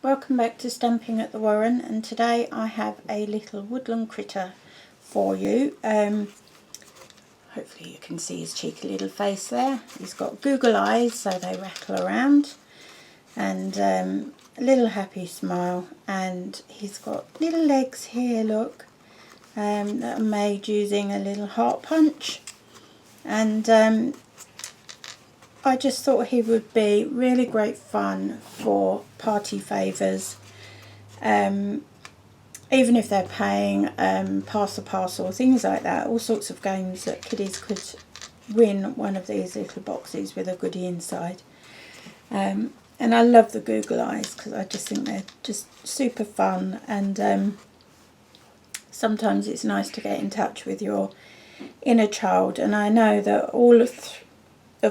welcome back to Stamping at the Warren, and today I have a little woodland critter for you. Hopefully you can see his cheeky little face there. He's got Google eyes so they rattle around, and a little happy smile, and he's got little legs here, look, that are made using a little heart punch, and I just thought he would be really great fun for party favours, even if they're paying, pass the parcel, things like that, all sorts of games that kiddies could win one of these little boxes with a goodie inside. And I love the Google eyes because I just think they're just super fun, and sometimes it's nice to get in touch with your inner child, and I know that all of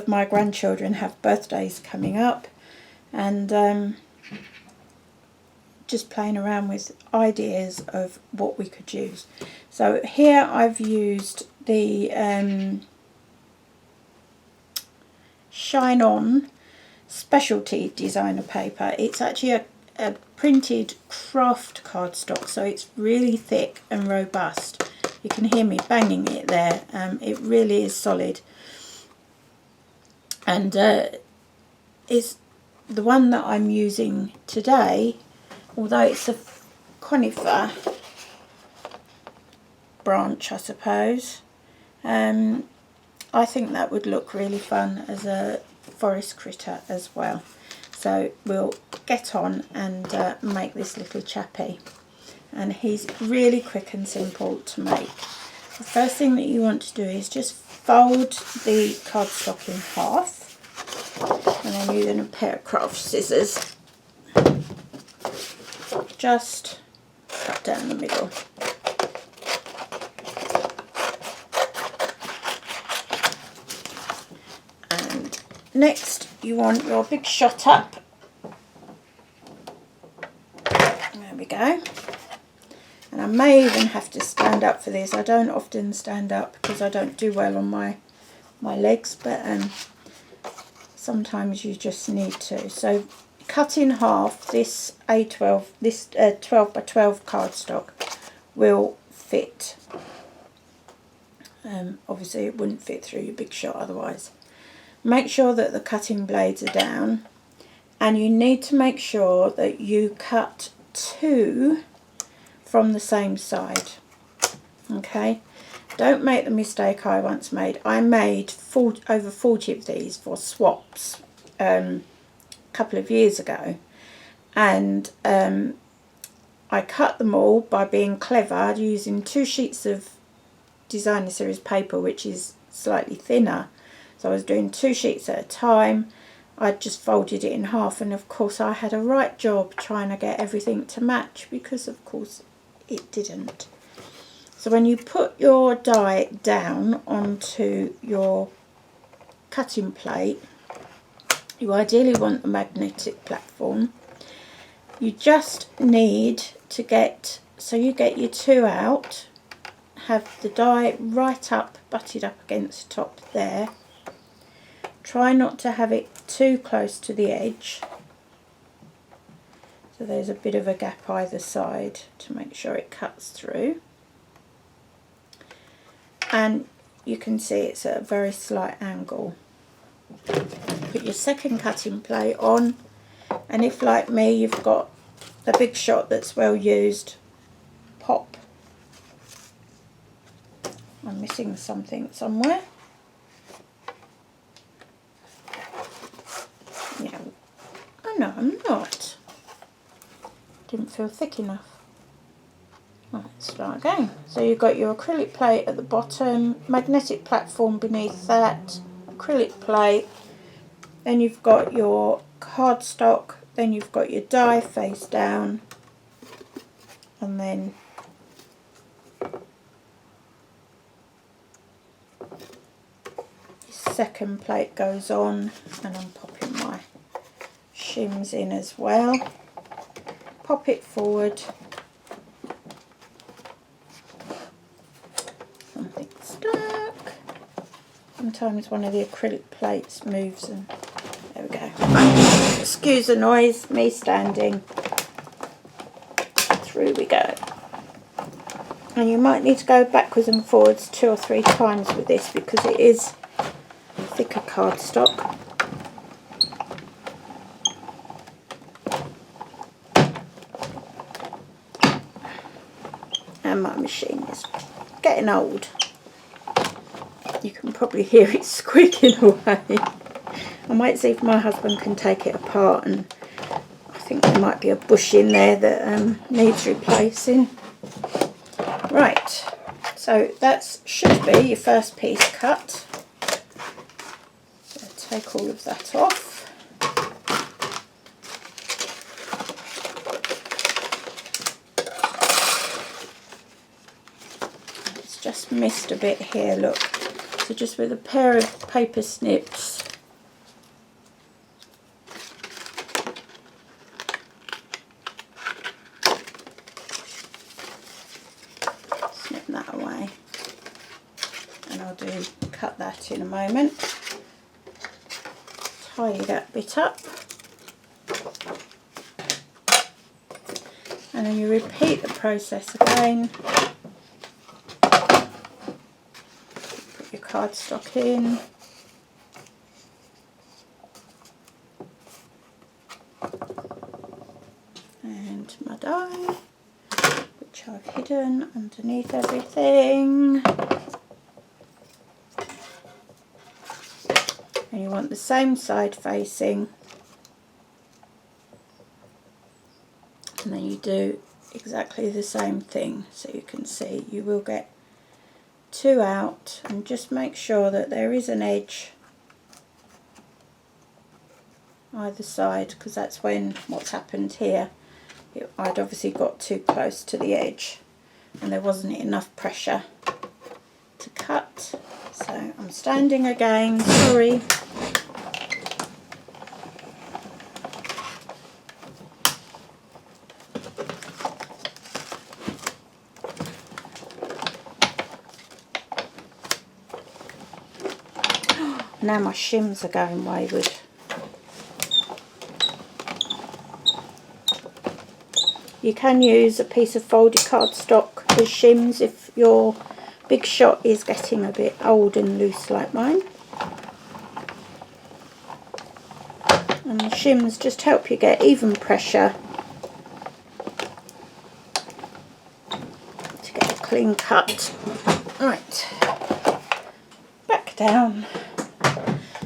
my grandchildren have birthdays coming up, and just playing around with ideas of what we could use. So here I've used the Shine On specialty designer paper. It's actually a printed craft cardstock, so it's really thick and robust. You can hear me banging it there. It really is solid. And it's the one that I'm using today, although it's a conifer branch, I suppose. I think that would look really fun as a forest critter as well. So we'll get on and make this little chappie. And he's really quick and simple to make. The first thing that you want to do is just fold the cardstock in half, and then using a Papercraft scissors, just cut down the middle. And next you want your big shot up. There we go. And I may even have to stand up for this. I don't often stand up because I don't do well on my legs, but sometimes you just need to. So cut in half this A12, this 12 by 12 cardstock will fit. Obviously it wouldn't fit through your big shot otherwise. Make sure that the cutting blades are down, and you need to make sure that you cut two from the same side. Okay, don't make the mistake I once made. I made over 40 of these for swaps a couple of years ago, and I cut them all by being clever, using 2 sheets of designer series paper, which is slightly thinner. So I was doing 2 sheets at a time. I just folded it in half, and of course I had a right job trying to get everything to match, because of course it didn't. So when you put your die down onto your cutting plate, you ideally want the magnetic platform. You just need to get, so you get your 2 out, have the die right up, butted up against the top there. Try not to have it too close to the edge, so there's a bit of a gap either side to make sure it cuts through. And you can see it's at a very slight angle. Put your second cutting plate on, and if like me you've got a big shot that's well used, pop. I'm missing something somewhere. Yeah. Oh no, I'm not. Didn't feel thick enough. Right, let's start again. So you've got your acrylic plate at the bottom, magnetic platform beneath that, acrylic plate, then you've got your cardstock, then you've got your die face down, and then your second plate goes on, and I'm popping my shims in as well. Pop it forward. Something stuck. Sometimes one of the acrylic plates moves, and there we go. Excuse the noise, me standing. through we go. And you might need to go backwards and forwards 2 or 3 times with this because it is thicker cardstock. And my machine is getting old. You can probably hear it squeaking away. I might see if my husband can take it apart, and I think there might be a bush in there that needs replacing. Right, so that should be your first piece cut. So take all of that off. It's just missed a bit here, look. So just with a pair of paper snips, snip that away, and I'll cut that in a moment. Tidy that bit up, and then you repeat the process again. Put your cardstock in, and my die, which I've hidden underneath everything. And you want the same side facing, and then you do exactly the same thing. So you can see you will get 2 out, and just make sure that there is an edge either side, because that's when what's happened here, I'd obviously got too close to the edge and there wasn't enough pressure to cut. So I'm standing again, sorry. Now my shims are going wayward. You can use a piece of folded cardstock as shims if your big shot is getting a bit old and loose like mine. And the shims just help you get even pressure to get a clean cut. Right, back down.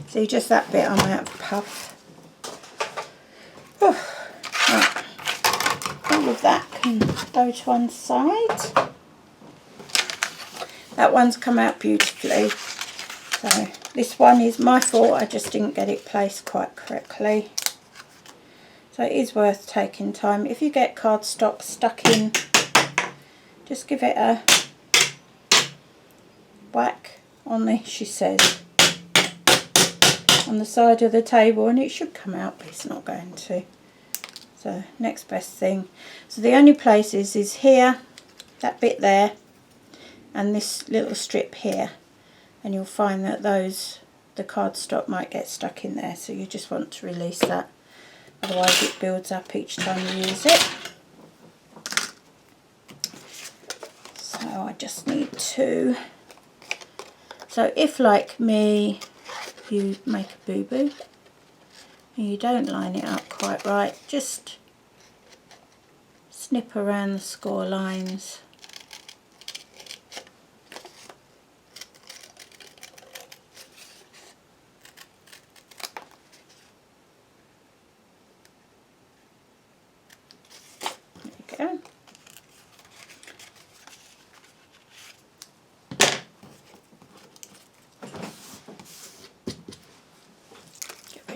See, just that bit I'm out of puff. Oh, right. All of that can go to one side. That one's come out beautifully. So this one is my fault, I just didn't get it placed quite correctly. So it is worth taking time. If you get cardstock stuck in, just give it a whack on the, she says, on the side of the table, and it should come out, but it's not going to. So next best thing. So the only places is here, that bit there, and this little strip here, and you'll find that the cardstock might get stuck in there, so you just want to release that, otherwise it builds up each time you use it. So I just need to, so if like me you make a boo-boo and you don't line it up quite right, just snip around the score lines. There you go.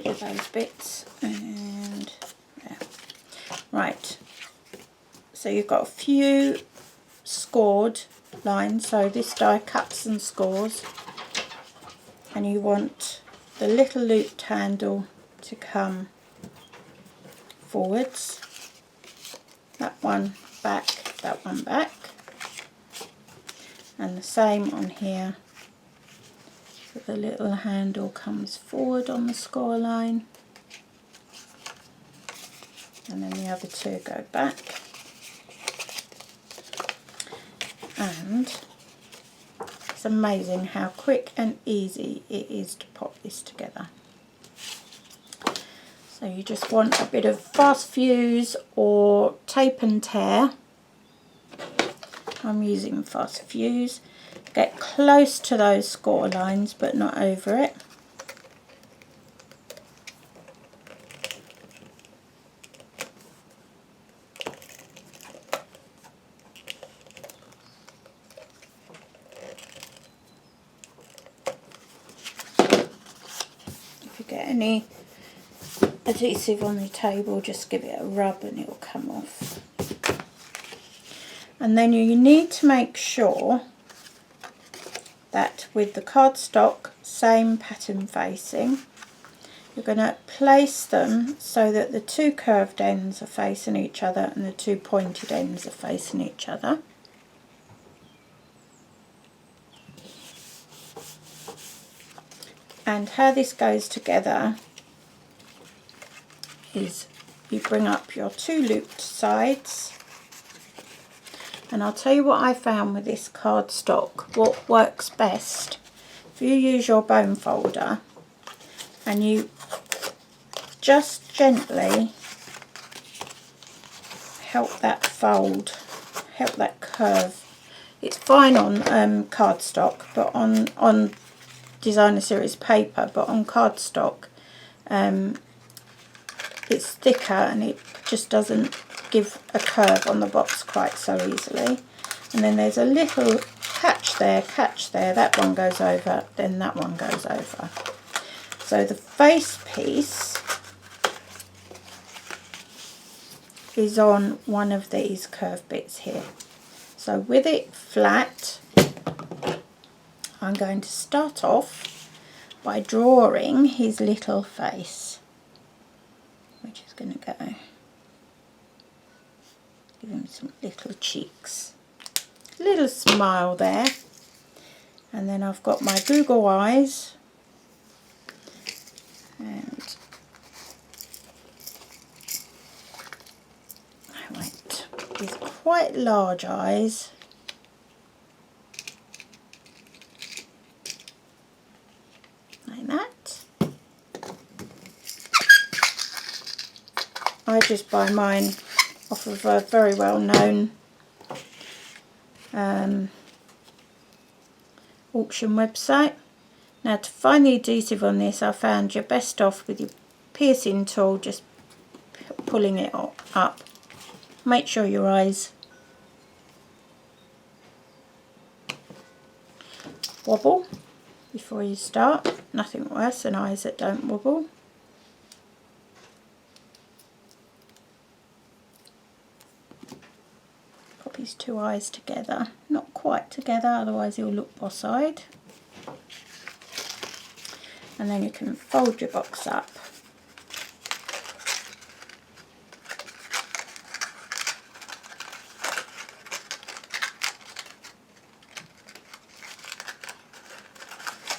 Of those bits, and yeah. Right, so you've got a few scored lines, so this die cuts and scores, and you want the little looped handle to come forwards, that one back, and the same on here. So the little handle comes forward on the score line, and then the other two go back. and it's amazing how quick and easy it is to pop this together. So you just want a bit of fast fuse or tape and tear. I'm using fast fuse. Get close to those score lines but not over it. If you get any adhesive on the table, just give it a rub and it will come off. And then you need to make sure that with the cardstock, same pattern facing, you're going to place them so that the two curved ends are facing each other and the two pointed ends are facing each other. And how this goes together is you bring up your two looped sides, and I'll tell you what I found with this cardstock, what works best. If you use your bone folder and you just gently help that fold, help that curve. It's fine on cardstock, but on designer series paper, but on cardstock it's thicker and it just doesn't give a curve on the box quite so easily. And then there's a little catch there, that one goes over, then that one goes over. So the face piece is on one of these curved bits here. So with it flat, I'm going to start off by drawing his little face, which is going to go, give him some little cheeks, little smile there, and then I've got my Google eyes, and I went with quite large eyes. Like that. I just buy mine off of a very well known auction website. Now to find the adhesive on this, I found you're best off with your piercing tool, just pulling it up. Make sure your eyes wobble before you start. Nothing worse than eyes that don't wobble. Pop his two eyes together, not quite together, otherwise he'll look boss-eyed. And then you can fold your box up.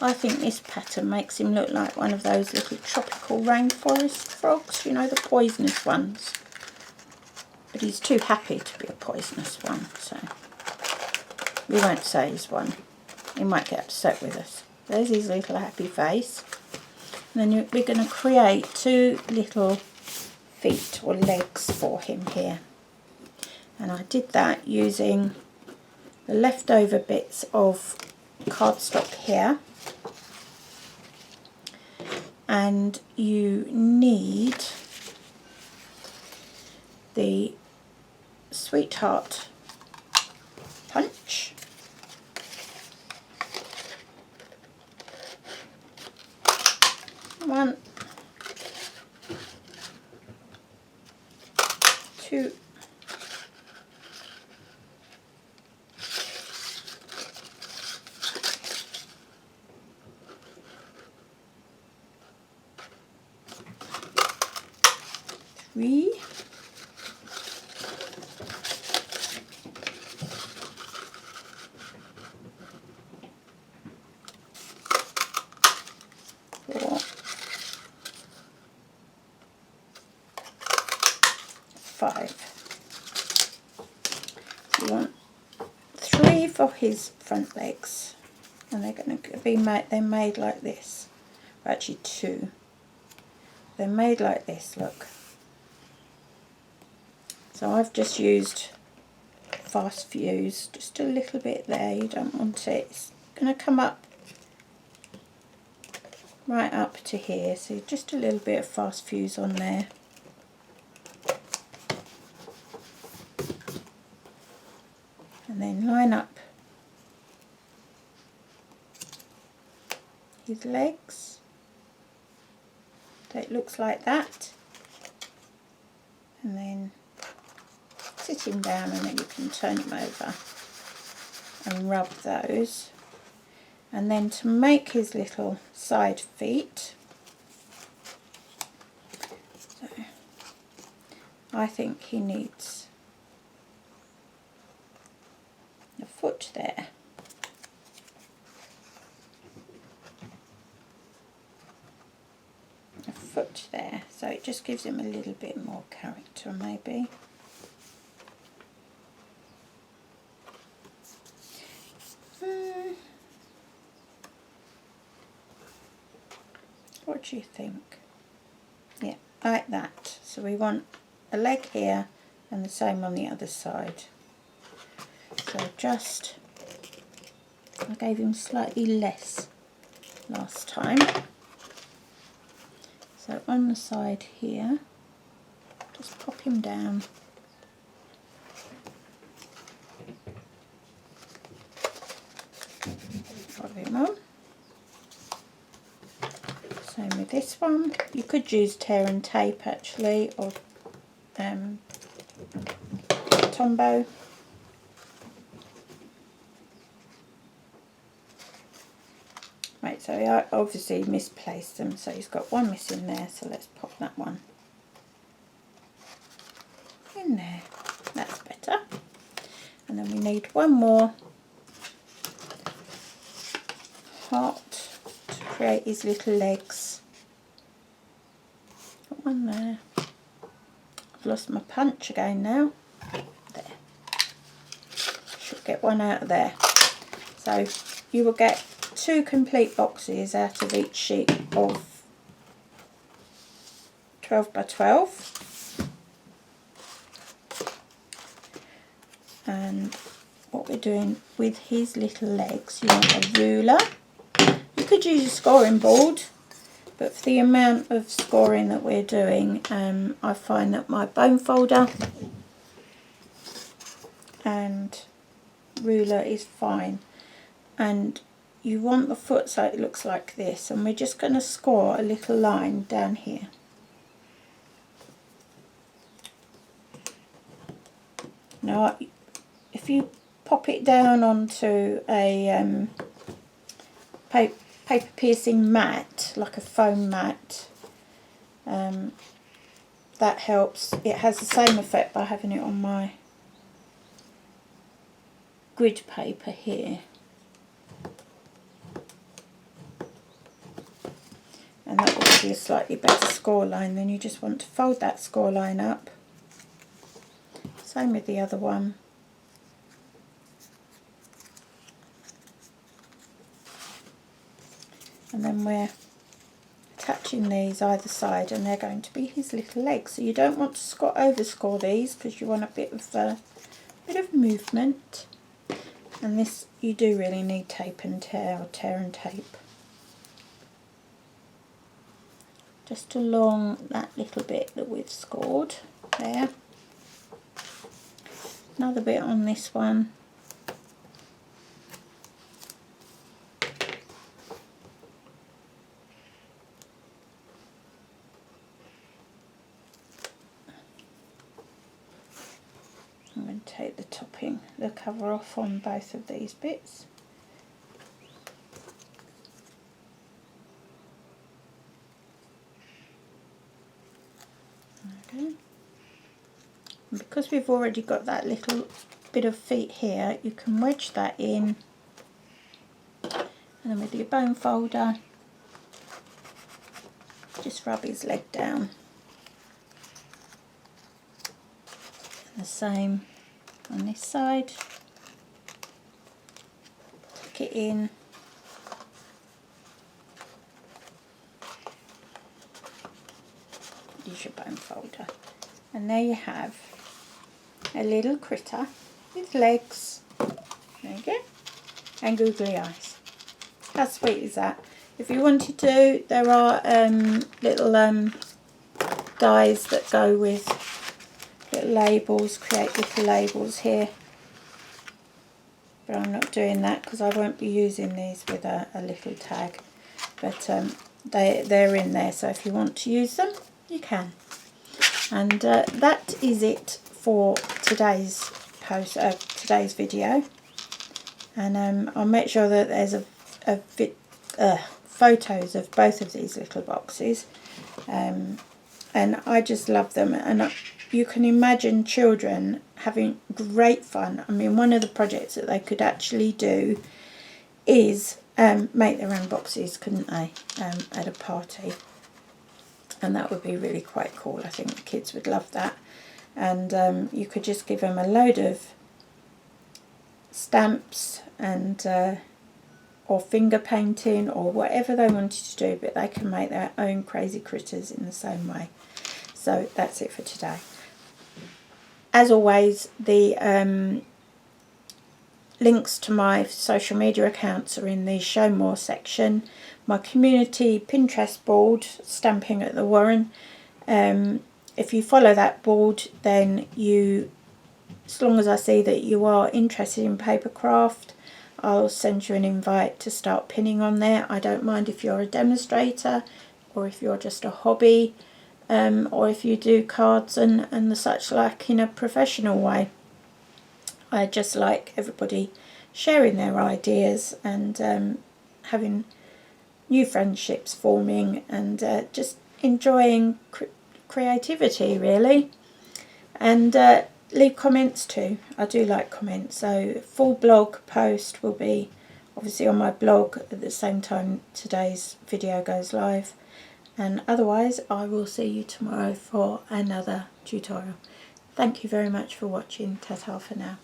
I think this pattern makes him look like one of those little tropical rainforest frogs, you know, the poisonous ones. But he's too happy to be a poisonous one, so we won't say he's one. He might get upset with us. There's his little happy face. And then we're going to create two little feet or legs for him here. And I did that using the leftover bits of cardstock here. And you need the Sweetheart punch. One, two, three, four, five. You want 3 for his front legs, and they're going to be made like this. Actually 2. They're made like this, look. So I've just used fast fuse, just a little bit there. You don't want it. It's going to come up right up to here, so just a little bit of fast fuse on there. And then line up his legs, so it looks like that, and then sit him down, and then you can turn him over and rub those. And then to make his little side feet, so I think he needs a foot there. A foot there, so it just gives him a little bit more character maybe. What do you think? Yeah, like that. So we want a leg here and the same on the other side. So just, I gave him slightly less last time. So on the side here, just pop him down. Pop him on. Same with this one. You could use tear and tape actually, or Tombow. Right, so I obviously misplaced them, so he's got one missing there, so let's pop that one in there. That's better. And then we need one more heart to create his little legs. Got one there. I've lost my punch again now. There. Should get one out of there. So you will get 2 complete boxes out of each sheet of 12 by 12. And what we're doing with his little legs, you want a ruler. You could use a scoring board, but for the amount of scoring that we're doing, I find that my bone folder and ruler is fine. And you want the foot so it looks like this, and we're just going to score a little line down here. Now if you pop it down onto a paper piercing mat, like a foam mat, that helps. It has the same effect by having it on my grid paper here. And that will give you a slightly better score line. Then you just want to fold that score line up. Same with the other one. And then we're attaching these either side, and they're going to be his little legs. So you don't want to overscore these, because you want a bit of movement. And this, you do really need tape and tear, or tear and tape. Just along that little bit that we've scored there. Another bit on this one. I'm going to take the cover off on both of these bits. Okay. And because we've already got that little bit of feet here, you can wedge that in, and then with your bone folder, just rub his leg down. And the same on this side. it in. Use your bone folder. And there you have a little critter with legs. There you go. And googly eyes. How sweet is that? If you wanted to, there are little dies that go with little labels, create little labels here. But I'm not doing that because I won't be using these with a little tag. But they're in there, so if you want to use them, you can. And that is it for today's post, today's video. And I'll make sure that there's photos of both of these little boxes. And I just love them, and you can imagine children having great fun. I mean, one of the projects that they could actually do is make their own boxes, couldn't they, at a party. And that would be really quite cool. I think the kids would love that. And you could just give them a load of stamps and or finger painting or whatever they wanted to do, but they can make their own crazy critters in the same way. So that's it for today. As always, the links to my social media accounts are in the Show More section. My community Pinterest board, Stamping at the Warren. If you follow that board, then you, as long as I see that you are interested in papercraft, I'll send you an invite to start pinning on there. I don't mind if you're a demonstrator or if you're just a hobby, or if you do cards and the such like in a professional way. I just like everybody sharing their ideas and having new friendships forming and just enjoying creativity really. And leave comments too. I do like comments. So full blog post will be obviously on my blog at the same time today's video goes live. And otherwise I will see you tomorrow for another tutorial. Thank you very much for watching. Ta-ta for now.